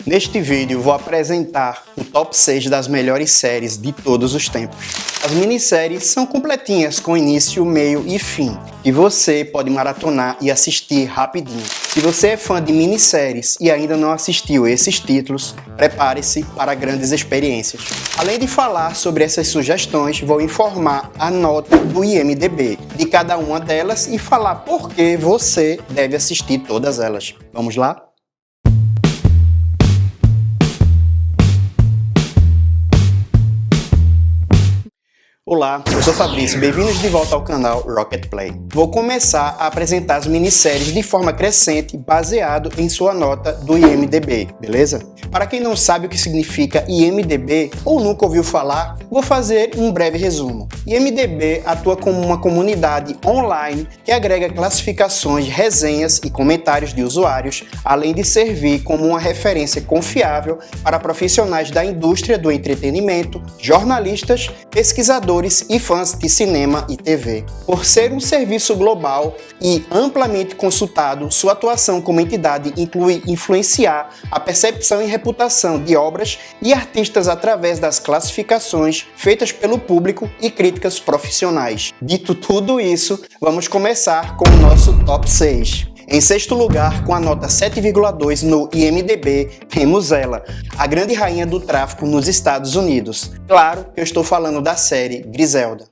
Neste vídeo vou apresentar o top 6 das melhores séries de todos os tempos. As minisséries são completinhas com início, meio e fim, que você pode maratonar e assistir rapidinho. Se você é fã de minisséries e ainda não assistiu esses títulos, prepare-se para grandes experiências. Além de falar sobre essas sugestões, vou informar a nota do IMDb de cada uma delas e falar por que você deve assistir todas elas. Vamos lá? Olá, eu sou Fabrício, bem-vindos de volta ao canal Rocket Play. Vou começar a apresentar as minisséries de forma crescente, baseado em sua nota do IMDb, beleza? Para quem não sabe o que significa IMDb ou nunca ouviu falar, vou fazer um breve resumo. IMDb atua como uma comunidade online que agrega classificações, resenhas e comentários de usuários, além de servir como uma referência confiável para profissionais da indústria do entretenimento, jornalistas, pesquisadores e fãs de cinema e TV. Por ser um serviço global e amplamente consultado, sua atuação como entidade inclui influenciar a percepção e reputação de obras e artistas através das classificações feitas pelo público e críticas profissionais. Dito tudo isso, vamos começar com o nosso top 6. Em sexto lugar, com a nota 7,2 no IMDb, temos ela, a grande rainha do tráfico nos Estados Unidos. Claro que eu estou falando da série Griselda.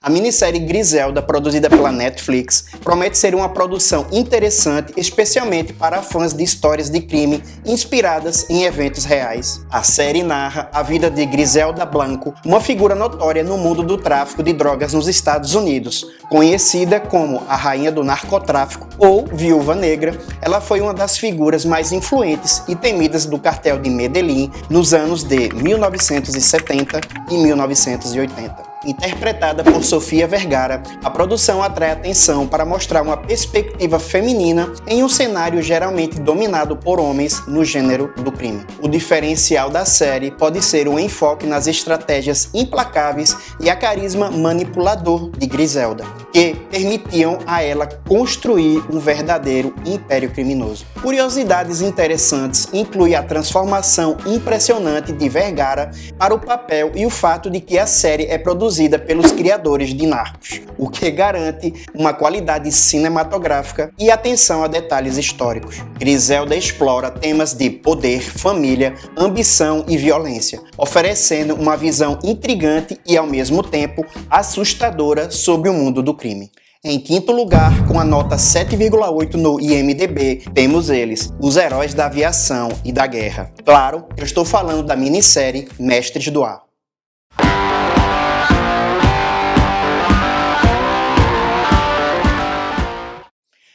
A minissérie Griselda, produzida pela Netflix, promete ser uma produção interessante, especialmente para fãs de histórias de crime inspiradas em eventos reais. A série narra a vida de Griselda Blanco, uma figura notória no mundo do tráfico de drogas nos Estados Unidos. Conhecida como a rainha do narcotráfico ou viúva negra, ela foi uma das figuras mais influentes e temidas do cartel de Medellín nos anos de 1970 e 1980. Interpretada por Sofia Vergara, a produção atrai atenção para mostrar uma perspectiva feminina em um cenário geralmente dominado por homens no gênero do crime. O diferencial da série pode ser o enfoque nas estratégias implacáveis e a carisma manipulador de Griselda, que permitiam a ela construir um verdadeiro império criminoso. Curiosidades interessantes incluem a transformação impressionante de Vergara para o papel e o fato de que a série é produzida pelos criadores de Narcos, o que garante uma qualidade cinematográfica e atenção a detalhes históricos. Griselda explora temas de poder, família, ambição e violência, oferecendo uma visão intrigante e, ao mesmo tempo, assustadora sobre o mundo do crime. Em quinto lugar, com a nota 7,8 no IMDb, temos eles, os heróis da aviação e da guerra. Claro, eu estou falando da minissérie Mestres do Ar.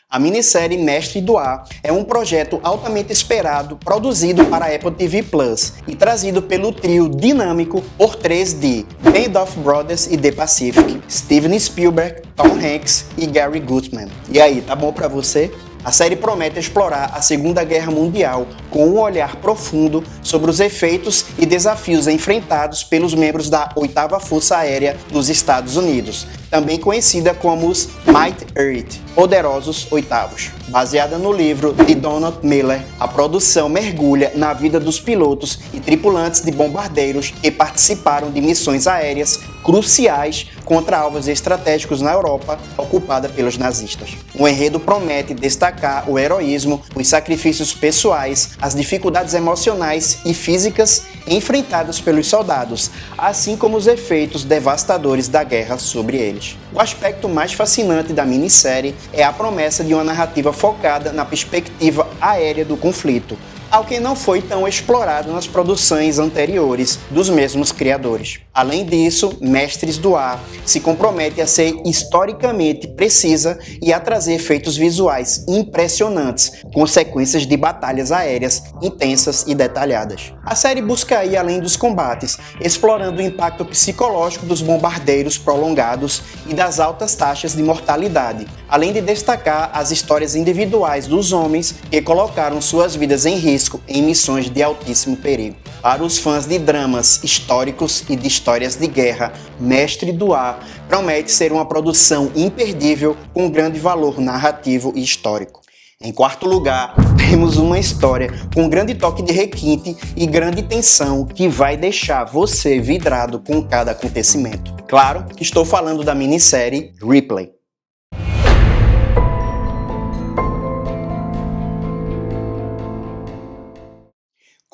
A minissérie Mestre do Ar é um projeto altamente esperado, produzido para a Apple TV Plus e trazido pelo trio dinâmico por 3D, Band of Brothers e The Pacific, Steven Spielberg, Tom Hanks e Gary Goldman. E aí, tá bom pra você? A série promete explorar a Segunda Guerra Mundial com um olhar profundo sobre os efeitos e desafios enfrentados pelos membros da 8ª Força Aérea dos Estados Unidos, também conhecida como os Mighty Earth, Poderosos Oitavos. Baseada no livro de Donald Miller, a produção mergulha na vida dos pilotos e tripulantes de bombardeiros que participaram de missões aéreas cruciais contra alvos estratégicos na Europa ocupada pelos nazistas. O enredo promete destacar o heroísmo, os sacrifícios pessoais, as dificuldades emocionais e físicas enfrentadas pelos soldados, assim como os efeitos devastadores da guerra sobre eles. O aspecto mais fascinante da minissérie é a promessa de uma narrativa focada na perspectiva aérea do conflito, algo que não foi tão explorado nas produções anteriores dos mesmos criadores. Além disso, Mestres do Ar se compromete a ser historicamente precisa e a trazer efeitos visuais impressionantes, com sequências de batalhas aéreas intensas e detalhadas. A série busca ir além dos combates, explorando o impacto psicológico dos bombardeiros prolongados e das altas taxas de mortalidade, além de destacar as histórias individuais dos homens que colocaram suas vidas em risco risco em missões de altíssimo perigo. Para os fãs de dramas históricos e de histórias de guerra, Mestre do Ar promete ser uma produção imperdível com grande valor narrativo e histórico. Em quarto lugar, temos uma história com grande toque de requinte e grande tensão que vai deixar você vidrado com cada acontecimento. Claro que estou falando da minissérie Ripley.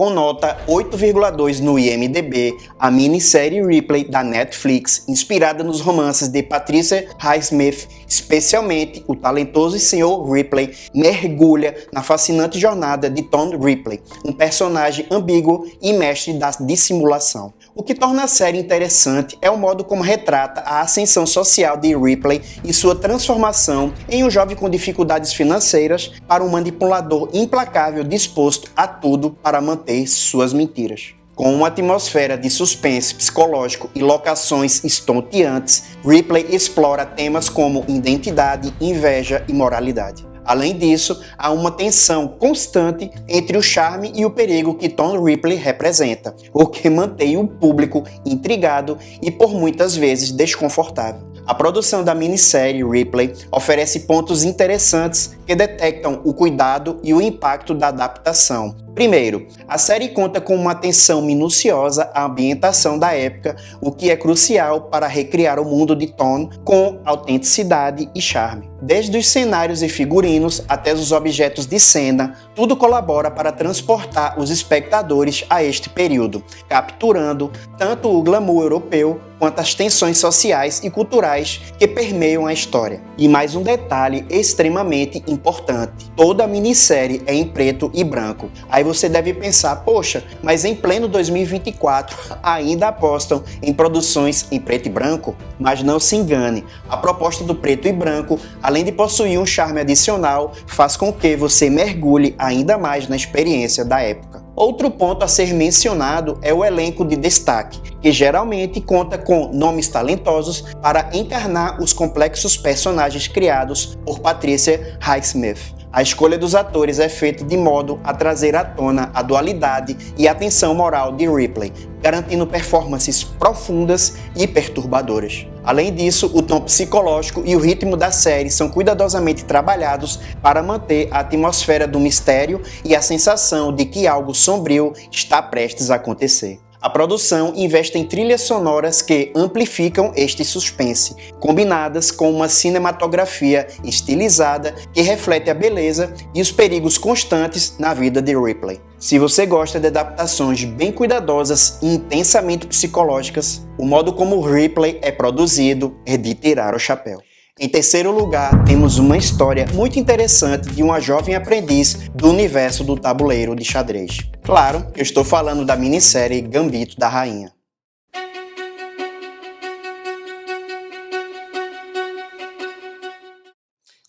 Com nota 8,2 no IMDb, a minissérie Ripley da Netflix, inspirada nos romances de Patricia Highsmith, especialmente o talentoso Sr. Ripley, mergulha na fascinante jornada de Tom Ripley, um personagem ambíguo e mestre da dissimulação. O que torna a série interessante é o modo como retrata a ascensão social de Ripley e sua transformação em um jovem com dificuldades financeiras para um manipulador implacável disposto a tudo para manter suas mentiras. Com uma atmosfera de suspense psicológico e locações estonteantes, Ripley explora temas como identidade, inveja e moralidade. Além disso, há uma tensão constante entre o charme e o perigo que Tom Ripley representa, o que mantém o público intrigado e por muitas vezes desconfortável. A produção da minissérie Ripley oferece pontos interessantes que detectam o cuidado e o impacto da adaptação. Primeiro, a série conta com uma atenção minuciosa à ambientação da época, o que é crucial para recriar o mundo de Tom com autenticidade e charme. Desde os cenários e figurinos até os objetos de cena, tudo colabora para transportar os espectadores a este período, capturando tanto o glamour europeu quanto as tensões sociais e culturais que permeiam a história. E mais um detalhe extremamente importante: toda a minissérie é em preto e branco. Aí você deve pensar, poxa, mas em pleno 2024 ainda apostam em produções em preto e branco? Mas não se engane, a proposta do preto e branco, além de possuir um charme adicional, faz com que você mergulhe ainda mais na experiência da época. Outro ponto a ser mencionado é o elenco de destaque, que geralmente conta com nomes talentosos para encarnar os complexos personagens criados por Patricia Highsmith. A escolha dos atores é feita de modo a trazer à tona a dualidade e a tensão moral de Ripley, garantindo performances profundas e perturbadoras. Além disso, o tom psicológico e o ritmo da série são cuidadosamente trabalhados para manter a atmosfera do mistério e a sensação de que algo sombrio está prestes a acontecer. A produção investe em trilhas sonoras que amplificam este suspense, combinadas com uma cinematografia estilizada que reflete a beleza e os perigos constantes na vida de Ripley. Se você gosta de adaptações bem cuidadosas e intensamente psicológicas, o modo como Ripley é produzido é de tirar o chapéu. Em terceiro lugar, temos uma história muito interessante de uma jovem aprendiz do universo do tabuleiro de xadrez. Claro, eu estou falando da minissérie Gambito da Rainha.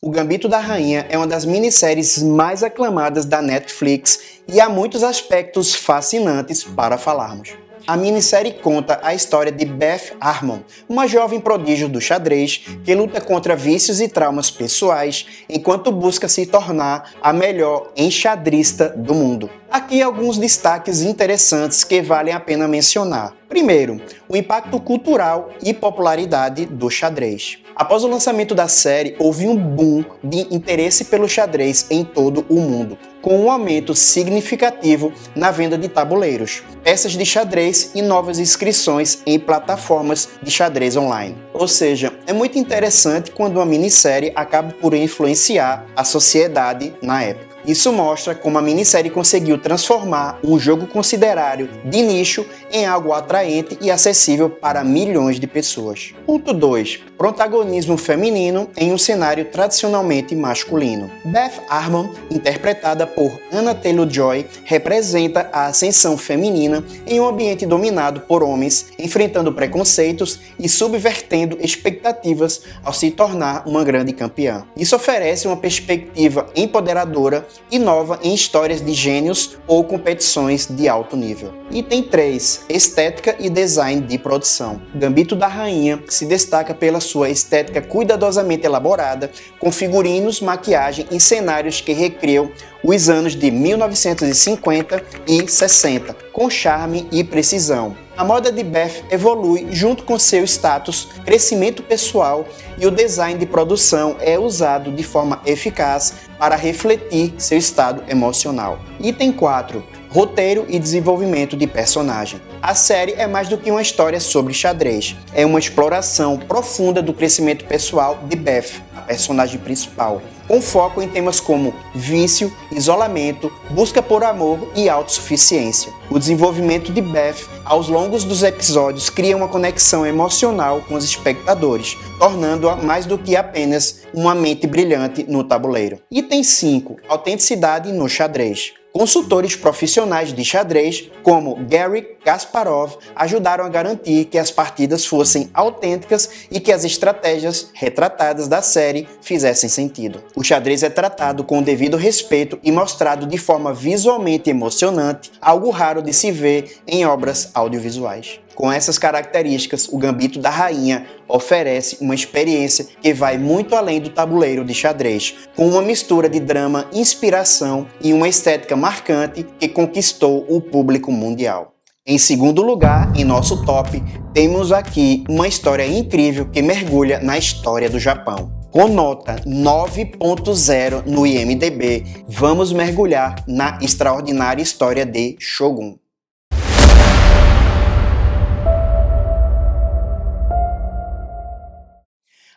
O Gambito da Rainha é uma das minisséries mais aclamadas da Netflix e há muitos aspectos fascinantes para falarmos. A minissérie conta a história de Beth Harmon, uma jovem prodígio do xadrez que luta contra vícios e traumas pessoais enquanto busca se tornar a melhor enxadrista do mundo. Aqui alguns destaques interessantes que valem a pena mencionar. Primeiro, o impacto cultural e popularidade do xadrez. Após o lançamento da série, houve um boom de interesse pelo xadrez em todo o mundo, com um aumento significativo na venda de tabuleiros, peças de xadrez e novas inscrições em plataformas de xadrez online. Ou seja, é muito interessante quando uma minissérie acaba por influenciar a sociedade na época. Isso mostra como a minissérie conseguiu transformar um jogo considerado de nicho em algo atraente e acessível para milhões de pessoas. Ponto 2. Protagonismo feminino em um cenário tradicionalmente masculino. Beth Harmon, interpretada por Anya Taylor-Joy, representa a ascensão feminina em um ambiente dominado por homens, enfrentando preconceitos e subvertendo expectativas ao se tornar uma grande campeã. Isso oferece uma perspectiva empoderadora inova em histórias de gênios ou competições de alto nível. Item 3. Estética e design de produção. Gambito da Rainha se destaca pela sua estética cuidadosamente elaborada, com figurinos, maquiagem e cenários que recriam os anos de 1950 e 60, com charme e precisão. A moda de Beth evolui junto com seu status, crescimento pessoal, e o design de produção é usado de forma eficaz para refletir seu estado emocional. Item 4. Roteiro e desenvolvimento de personagem. A série é mais do que uma história sobre xadrez. É uma exploração profunda do crescimento pessoal de Beth, a personagem principal, com foco em temas como vício, isolamento, busca por amor e autossuficiência. O desenvolvimento de Beth aos longos dos episódios cria uma conexão emocional com os espectadores, tornando-a mais do que apenas uma mente brilhante no tabuleiro. Item 5. Autenticidade no xadrez. Consultores profissionais de xadrez, como Garry Kasparov, ajudaram a garantir que as partidas fossem autênticas e que as estratégias retratadas da série fizessem sentido. O xadrez é tratado com o devido respeito e mostrado de forma visualmente emocionante, algo raro de se ver em obras audiovisuais. Com essas características, o Gambito da Rainha oferece uma experiência que vai muito além do tabuleiro de xadrez, com uma mistura de drama, inspiração e uma estética marcante que conquistou o público mundial. Em segundo lugar, em nosso top, temos aqui uma história incrível que mergulha na história do Japão. Com nota 9.0 no IMDb, vamos mergulhar na extraordinária história de Shogun.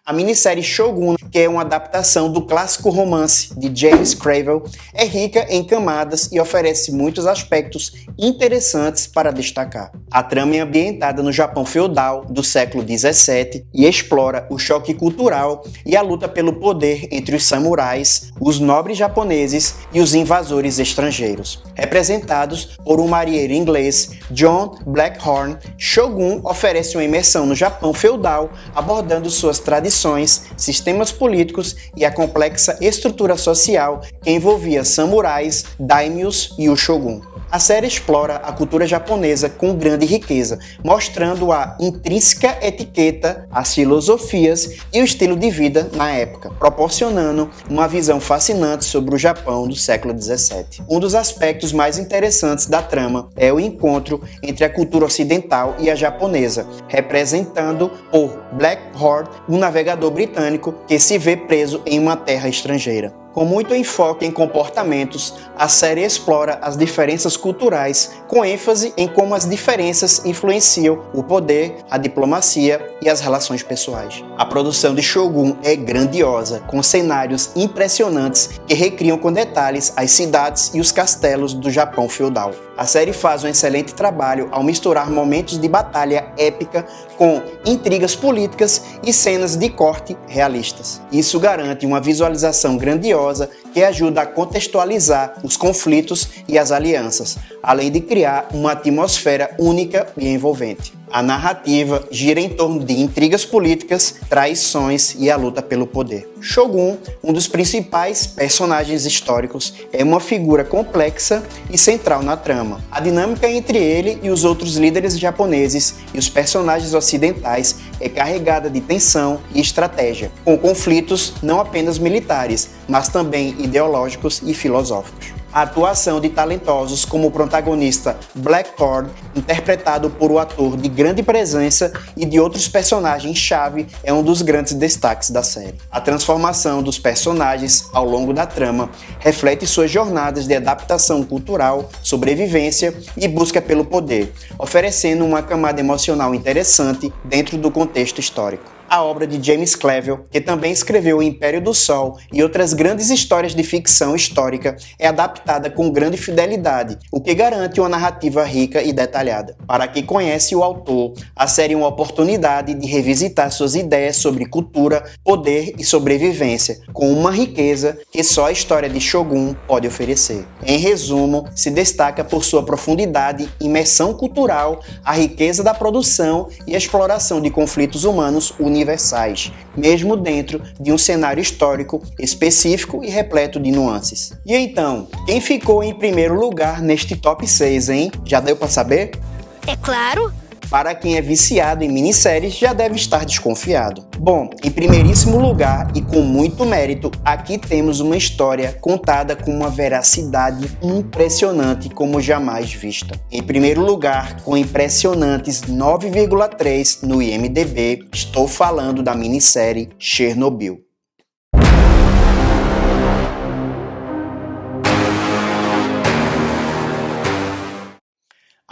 A minissérie Shogun, que é uma adaptação do clássico romance de James Clavell, é rica em camadas e oferece muitos aspectos interessantes para destacar. A trama é ambientada no Japão feudal do século XVII e explora o choque cultural e a luta pelo poder entre os samurais, os nobres japoneses e os invasores estrangeiros. Representados por um marinheiro inglês, John Blackhorn, Shogun oferece uma imersão no Japão feudal, abordando suas tradições, sistemas políticos e a complexa estrutura social que envolvia samurais, daimyos e o shogun. A série explora a cultura japonesa com grande riqueza, mostrando a intrínseca etiqueta, as filosofias e o estilo de vida na época, proporcionando uma visão fascinante sobre o Japão do século XVII. Um dos aspectos mais interessantes da trama é o encontro entre a cultura ocidental e a japonesa, representando por Blackhorn, um navegador britânico que se vê preso em uma terra estrangeira. Com muito enfoque em comportamentos, a série explora as diferenças culturais, com ênfase em como as diferenças influenciam o poder, a diplomacia e as relações pessoais. A produção de Shogun é grandiosa, com cenários impressionantes que recriam com detalhes as cidades e os castelos do Japão feudal. A série faz um excelente trabalho ao misturar momentos de batalha épica com intrigas políticas e cenas de corte realistas. Isso garante uma visualização grandiosa que ajuda a contextualizar os conflitos e as alianças, além de criar uma atmosfera única e envolvente. A narrativa gira em torno de intrigas políticas, traições e a luta pelo poder. Shogun, um dos principais personagens históricos, é uma figura complexa e central na trama. A dinâmica entre ele e os outros líderes japoneses e os personagens ocidentais é carregada de tensão e estratégia, com conflitos não apenas militares, mas também ideológicos e filosóficos. A atuação de talentosos como o protagonista Blackhorn, interpretado por um ator de grande presença, e de outros personagens-chave é um dos grandes destaques da série. A transformação dos personagens ao longo da trama reflete suas jornadas de adaptação cultural, sobrevivência e busca pelo poder, oferecendo uma camada emocional interessante dentro do contexto histórico. A obra de James Clavell, que também escreveu O Império do Sol e outras grandes histórias de ficção histórica, é adaptada com grande fidelidade, o que garante uma narrativa rica e detalhada. Para quem conhece o autor, a série é uma oportunidade de revisitar suas ideias sobre cultura, poder e sobrevivência, com uma riqueza que só a história de Shogun pode oferecer. Em resumo, se destaca por sua profundidade, imersão cultural, a riqueza da produção e a exploração de conflitos humanos universais universais, mesmo dentro de um cenário histórico específico e repleto de nuances. E então, quem ficou em primeiro lugar neste top 6, hein? Já deu para saber? É claro! Para quem é viciado em minisséries, já deve estar desconfiado. Bom, em primeiríssimo lugar e com muito mérito, aqui temos uma história contada com uma veracidade impressionante como jamais vista. Em primeiro lugar, com impressionantes 9,3 no IMDb, estou falando da minissérie Chernobyl.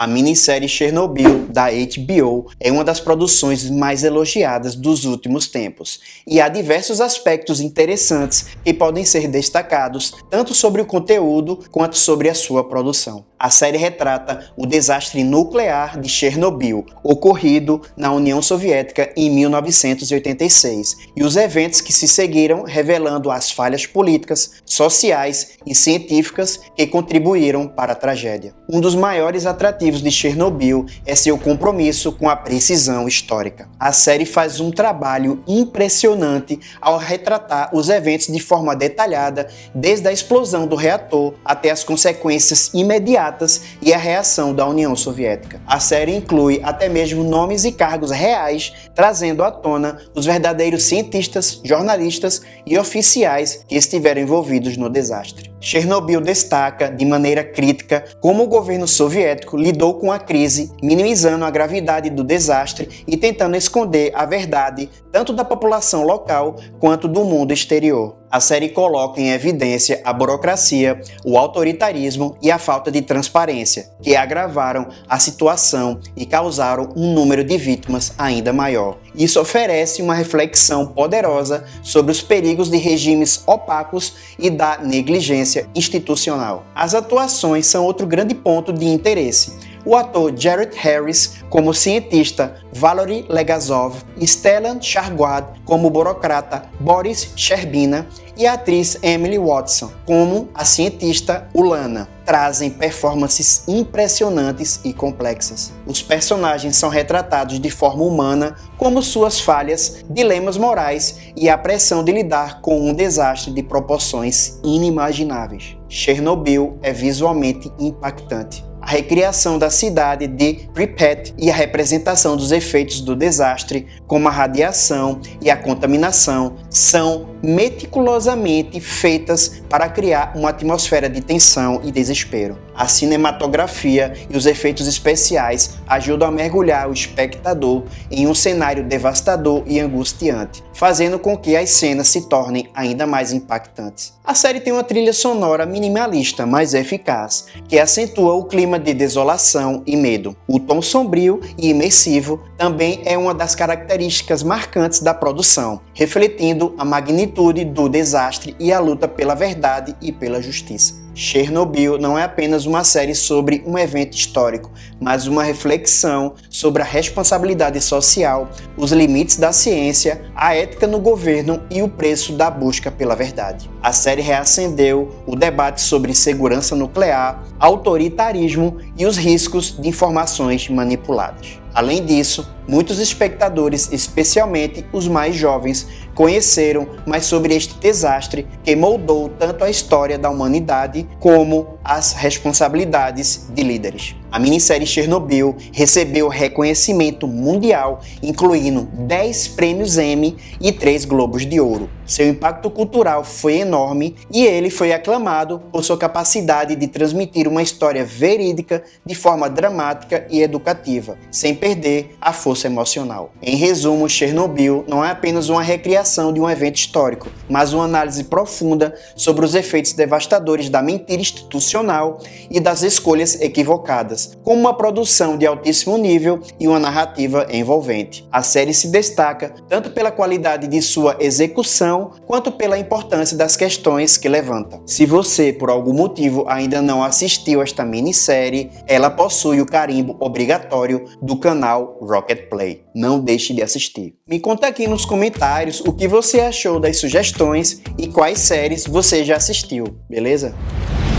A minissérie Chernobyl, da HBO, é uma das produções mais elogiadas dos últimos tempos, e há diversos aspectos interessantes que podem ser destacados tanto sobre o conteúdo quanto sobre a sua produção. A série retrata o desastre nuclear de Chernobyl, ocorrido na União Soviética em 1986, e os eventos que se seguiram, revelando as falhas políticas, sociais e científicas que contribuíram para a tragédia. Um dos maiores atrativos de Chernobyl é seu compromisso com a precisão histórica. A série faz um trabalho impressionante ao retratar os eventos de forma detalhada, desde a explosão do reator até as consequências imediatas e a reação da União Soviética. A série inclui até mesmo nomes e cargos reais, trazendo à tona os verdadeiros cientistas, jornalistas e oficiais que estiveram envolvidos no desastre. Chernobyl destaca, de maneira crítica, como o governo soviético lidou com a crise, minimizando a gravidade do desastre e tentando esconder a verdade tanto da população local quanto do mundo exterior. A série coloca em evidência a burocracia, o autoritarismo e a falta de transparência, que agravaram a situação e causaram um número de vítimas ainda maior. Isso oferece uma reflexão poderosa sobre os perigos de regimes opacos e da negligência institucional. As atuações são outro grande ponto de interesse. O ator Jared Harris como cientista Valery Legazov, Stellan Skarsgård como burocrata Boris Sherbina e a atriz Emily Watson como a cientista Ulana trazem performances impressionantes e complexas. Os personagens são retratados de forma humana, como suas falhas, dilemas morais e a pressão de lidar com um desastre de proporções inimagináveis. Chernobyl é visualmente impactante. A recriação da cidade de Pripyat e a representação dos efeitos do desastre, como a radiação e a contaminação, são meticulosamente feitas para criar uma atmosfera de tensão e desespero. A cinematografia e os efeitos especiais ajudam a mergulhar o espectador em um cenário devastador e angustiante, fazendo com que as cenas se tornem ainda mais impactantes. A série tem uma trilha sonora minimalista, mas eficaz, que acentua o clima de desolação e medo. O tom sombrio e imersivo também é uma das características marcantes da produção, refletindo a magnitude do desastre e a luta pela verdade e pela justiça. Chernobyl não é apenas uma série sobre um evento histórico, mas uma reflexão sobre a responsabilidade social, os limites da ciência, a ética no governo e o preço da busca pela verdade. A série reacendeu o debate sobre segurança nuclear, autoritarismo e os riscos de informações manipuladas. Além disso, muitos espectadores, especialmente os mais jovens, conheceram mais sobre este desastre que moldou tanto a história da humanidade como as responsabilidades de líderes. A minissérie Chernobyl recebeu reconhecimento mundial, incluindo 10 prêmios Emmy e 3 Globos de Ouro. Seu impacto cultural foi enorme e ele foi aclamado por sua capacidade de transmitir uma história verídica de forma dramática e educativa, sem perder a força emocional. Em resumo, Chernobyl não é apenas uma recriação de um evento histórico, mas uma análise profunda sobre os efeitos devastadores da mentira institucional e das escolhas equivocadas, com uma produção de altíssimo nível e uma narrativa envolvente. A série se destaca tanto pela qualidade de sua execução quanto pela importância das questões que levanta. Se você, por algum motivo, ainda não assistiu esta minissérie, ela possui o carimbo obrigatório do canal Rocket Play. Não deixe de assistir. Me conta aqui nos comentários o que você achou das sugestões e quais séries você já assistiu, beleza?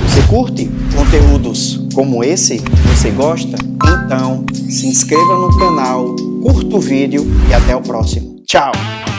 Você curte conteúdos como esse? Você gosta? Então, se inscreva no canal, curta o vídeo e até o próximo. Tchau!